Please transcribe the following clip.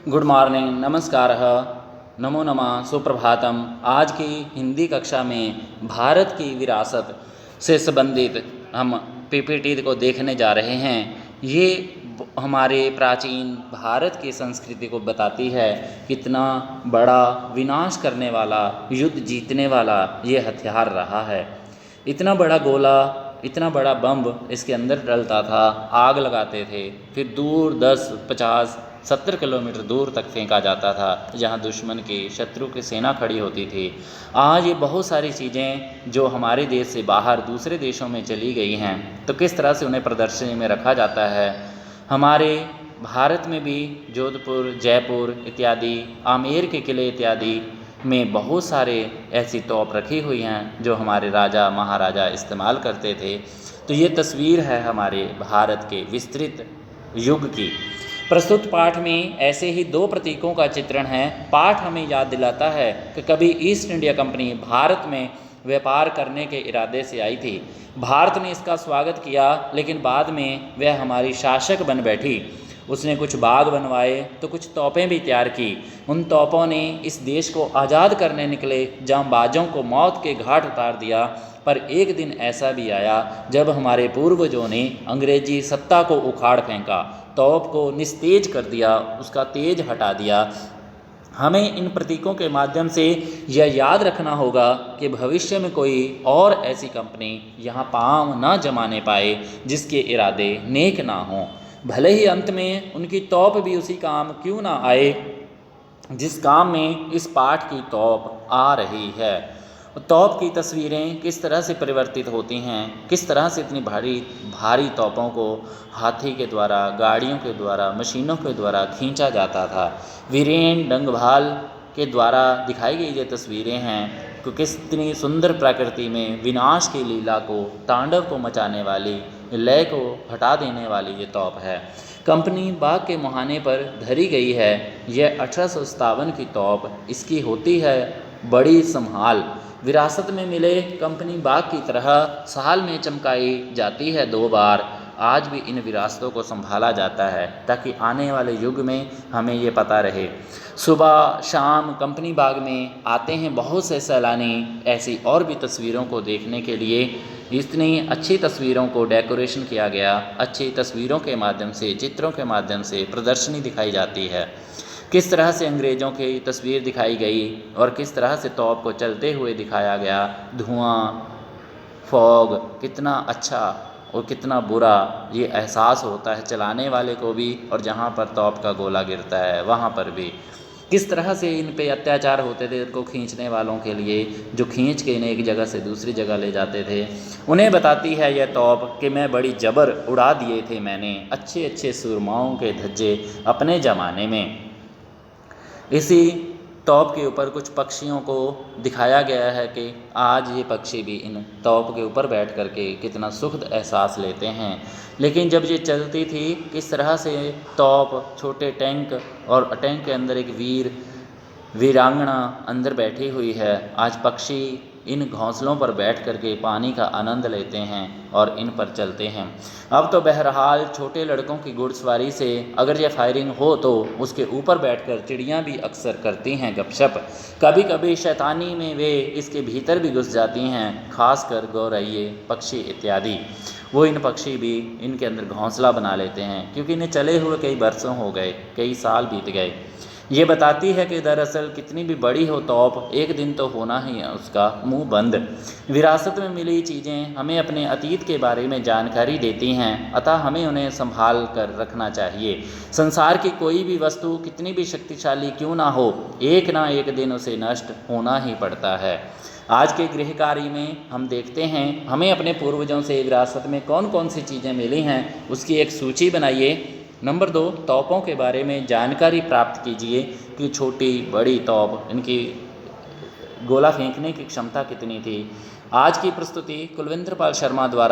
Good morning, नमस्कारः, नमो नमः, सुप्रभातम। आज की हिंदी कक्षा में भारत की विरासत से संबंधित हम पीपीटी को देखने जा रहे हैं। ये हमारे प्राचीन भारत की संस्कृति को बताती है। कितना बड़ा विनाश करने वाला, युद्ध जीतने वाला ये हथियार रहा है। इतना बड़ा गोला, इतना बड़ा बम इसके अंदर डलता था, आग लगाते थे, फिर दूर 10, 50, 70 किलोमीटर दूर तक फेंका जाता था, जहां दुश्मन की, शत्रु की सेना खड़ी होती थी। आज ये बहुत सारी चीज़ें जो हमारे देश से बाहर दूसरे देशों में चली गई हैं, तो किस तरह से उन्हें प्रदर्शनी में रखा जाता है। हमारे भारत में भी जोधपुर, जयपुर इत्यादि, आमेर के किले इत्यादि में बहुत सारे ऐसी तोप रखी हुई हैं जो हमारे राजा महाराजा इस्तेमाल करते थे। तो ये तस्वीर है हमारे भारत के विस्तृत युग की। प्रस्तुत पाठ में ऐसे ही दो प्रतीकों का चित्रण है। पाठ हमें याद दिलाता है कि कभी ईस्ट इंडिया कंपनी भारत में व्यापार करने के इरादे से आई थी। भारत ने इसका स्वागत किया, लेकिन बाद में वह हमारी शासक बन बैठी। उसने कुछ बाग बनवाए तो कुछ तोपें भी तैयार की। उन तोपों ने इस देश को आज़ाद करने निकले जांबाजों को मौत के घाट उतार दिया। पर एक दिन ऐसा भी आया जब हमारे पूर्वजों ने अंग्रेजी सत्ता को उखाड़ फेंका, तोप को निस्तेज कर दिया, उसका तेज हटा दिया। हमें इन प्रतीकों के माध्यम से यह याद रखना होगा कि भविष्य में कोई और ऐसी कंपनी यहाँ पांव न जमाने पाए जिसके इरादे नेक ना हों। भले ही अंत में उनकी तोप भी उसी काम क्यों ना आए जिस काम में इस पाठ की तोप आ रही है। तोप की तस्वीरें किस तरह से परिवर्तित होती हैं, किस तरह से इतनी भारी तोपों को हाथी के द्वारा, गाड़ियों के द्वारा, मशीनों के द्वारा खींचा जाता था। वीरेन डंगभाल के द्वारा दिखाई गई ये तस्वीरें हैं कि कितनी सुंदर प्रकृति में विनाश की लीला को, तांडव को मचाने वाली, लय को हटा देने वाली ये तोप है। कंपनी बाग के मुहाने पर धरी गई है। यह 1857 की तोप, इसकी होती है बड़ी संभाल। विरासत में मिले कंपनी बाग की तरह साल में चमकाई जाती है 2 बार। आज भी इन विरासतों को संभाला जाता है ताकि आने वाले युग में हमें ये पता रहे। सुबह शाम कंपनी बाग में आते हैं बहुत से सैलानी ऐसी और भी तस्वीरों को देखने के लिए। इतनी अच्छी तस्वीरों को डेकोरेशन किया गया, अच्छी तस्वीरों के माध्यम से, चित्रों के माध्यम से प्रदर्शनी दिखाई जाती है। किस तरह से अंग्रेज़ों की तस्वीर दिखाई गई और किस तरह से तोप को चलते हुए दिखाया गया। धुआं, फॉग, कितना अच्छा और कितना बुरा ये एहसास होता है चलाने वाले को भी, और जहाँ पर तोप का गोला गिरता है वहाँ पर भी। किस तरह से इन पे अत्याचार होते थे इनको खींचने वालों के लिए, जो खींच के इन्हें एक जगह से दूसरी जगह ले जाते थे। उन्हें बताती है यह तोप कि मैं बड़ी जबर उड़ा दिए थे मैंने अच्छे अच्छे सुरमाओं के धज्जे अपने ज़माने में। इसी तोप के ऊपर कुछ पक्षियों को दिखाया गया है कि आज ये पक्षी भी इन तोप के ऊपर बैठ कर के कितना सुखद एहसास लेते हैं। लेकिन जब ये चलती थी किस तरह से तोप, छोटे टैंक और टैंक के अंदर एक वीरांगना अंदर बैठी हुई है। आज पक्षी इन घोंसलों पर बैठ कर के पानी का आनंद लेते हैं और इन पर चलते हैं। अब तो बहरहाल छोटे लड़कों की घुड़सवारी से अगर यह फायरिंग हो तो उसके ऊपर बैठकर चिड़ियाँ भी अक्सर करती हैं गपशप। कभी कभी शैतानी में वे इसके भीतर भी घुस जाती हैं, खासकर गौरैये, पक्षी इत्यादि। वो इन पक्षी भी इनके अंदर घोंसला बना लेते हैं क्योंकि इन्हें चले हुए कई बरसों हो गए, कई साल बीत गए। ये बताती है कि दरअसल कितनी भी बड़ी हो तोप, एक दिन तो होना ही है उसका मुंह बंद। विरासत में मिली चीज़ें हमें अपने अतीत के बारे में जानकारी देती हैं, अतः हमें उन्हें संभाल कर रखना चाहिए। संसार की कोई भी वस्तु कितनी भी शक्तिशाली क्यों ना हो, एक ना एक दिन उसे नष्ट होना ही पड़ता है। आज के गृह कार्य में हम देखते हैं हमें अपने पूर्वजों से विरासत में कौन कौन सी चीज़ें मिली हैं उसकी एक सूची बनाइए। नंबर 2, तोपों के बारे में जानकारी प्राप्त कीजिए कि छोटी बड़ी तोप, इनकी गोला फेंकने की क्षमता कितनी थी। आज की प्रस्तुति कुलविंद्र पाल शर्मा द्वारा